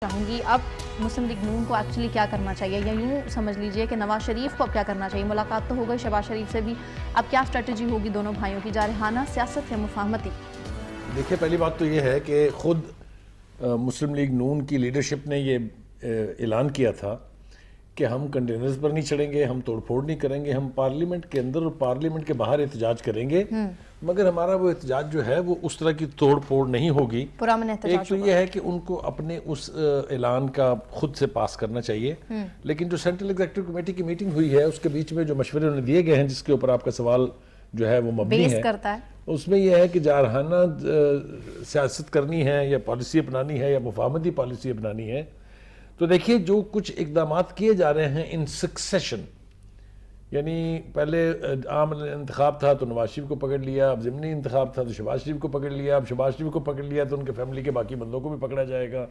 چاہوں گی اب مسلم لیگ نون کو ایکچولی کیا کرنا چاہیے، یا یوں سمجھ لیجئے کہ نواز شریف کو اب کیا کرنا چاہیے؟ ملاقات تو ہو گئی شہباز شریف سے بھی، اب کیا اسٹریٹجی ہوگی دونوں بھائیوں کی، جارحانہ سیاست یا مفاہمتی؟ دیکھیں، پہلی بات تو یہ ہے کہ خود مسلم لیگ نون کی لیڈرشپ نے یہ اعلان کیا تھا کہ ہم کنٹینرز پر نہیں چڑھیں گے، ہم توڑ پھوڑ نہیں کریں گے، ہم پارلیمنٹ کے اندر اور پارلیمنٹ کے باہر احتجاج کریں گے، مگر ہمارا وہ احتجاج جو ہے وہ اس طرح کی توڑ پھوڑ نہیں ہوگی۔ ایک تو یہ ہے کہ ان کو اپنے اس اعلان کا خود سے پاس کرنا چاہیے، لیکن جو سینٹرل ایگزیکٹو کمیٹی کی میٹنگ ہوئی ہے اس کے بیچ میں جو مشورے انہیں دیے گئے ہیں، جس کے اوپر آپ کا سوال جو ہے وہ مبنی ہے، اس میں یہ ہے کہ جارحانہ سیاست کرنی ہے یا پالیسی اپنانی ہے یا مفاہمتی پالیسی اپنانی ہے۔ تو دیکھیے، جو کچھ اقدامات کیے جا رہے ہیں ان سکسیشن، یعنی پہلے عام انتخاب تھا تو نواز شریف کو پکڑ لیا، اب ضمنی انتخاب تھا تو شہباز شریف کو پکڑ لیا، اب شہباز شریف کو پکڑ لیا تو ان کے فیملی کے باقی بندوں کو بھی پکڑا جائے گا۔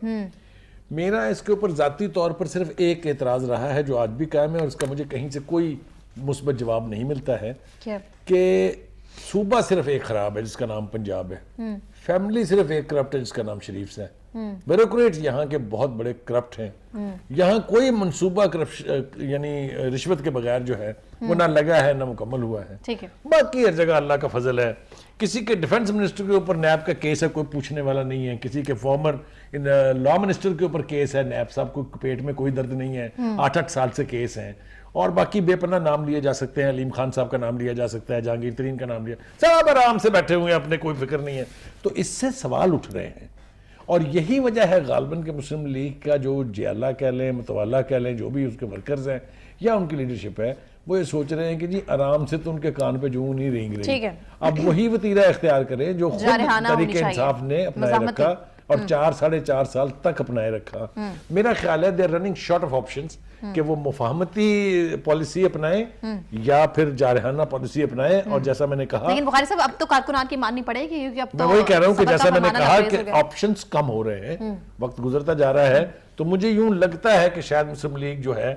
میرا اس کے اوپر ذاتی طور پر صرف ایک اعتراض رہا ہے جو آج بھی قائم ہے، اور اس کا مجھے کہیں سے کوئی مثبت جواب نہیں ملتا ہے کہ صوبہ صرف ایک خراب ہے جس کا نام پنجاب ہے، فیملی صرف ایک کرپٹ ہے جس کا نام شریف ہے، بیوروکریٹ یہاں کے بہت بڑے کرپٹ ہیں، یہاں کوئی منصوبہ یعنی رشوت کے بغیر جو ہے وہ نہ لگا ہے نہ مکمل ہوا ہے۔ باقی ہر جگہ اللہ کا فضل ہے، کسی کے ڈیفنس منسٹر کے اوپر نیب کا کیس ہے، کوئی پوچھنے والا نہیں ہے، کسی کے فارمر لا منسٹر کے اوپر کیس ہے، نیب صاحب کو پیٹ میں کوئی درد نہیں ہے، 8 سال سے کیس ہیں، اور باقی بے پناہ نام لیے جا سکتے ہیں، علیم خان صاحب کا نام لیا جا سکتا ہے، جہانگیر ترین کا نام لیا، سب آرام سے بیٹھے ہوئے ہیں، اپنے کوئی فکر نہیں ہے۔ تو اس سے سوال اٹھ رہے ہیں، اور یہی وجہ ہے غالباً کہ مسلم لیگ کا جو جیالہ کہہ لیں، متوالا کہہ لیں، جو بھی اس کے ورکرز ہیں یا ان کی لیڈرشپ ہے، وہ یہ سوچ رہے ہیں کہ جی آرام سے تو ان کے کان پہ جوں نہیں رینگ رہی، اب وہی وطیرہ اختیار کریں جو خود تحریک انصاف نے اپنائے رکھا اور 4.5 سال تک اپنائے رکھا۔ میرا خیال ہے they're running short of options کہ وہ مفاہمتی پالیسی اپنائیں یا پھر جارحانہ پالیسی اپنائیں، اور جیسا میں نے کہا، لیکن بخاری صاحب اب تو کارکنان کی ماننی پڑے گی، کیونکہ اب تو میں وہی کہہ رہا ہوں کہ جیسا میں نے کہا کہ آپشنز کم ہو رہے ہیں، وقت گزرتا جا رہا ہے، تو مجھے یوں لگتا ہے کہ شاید مسلم لیگ جو ہے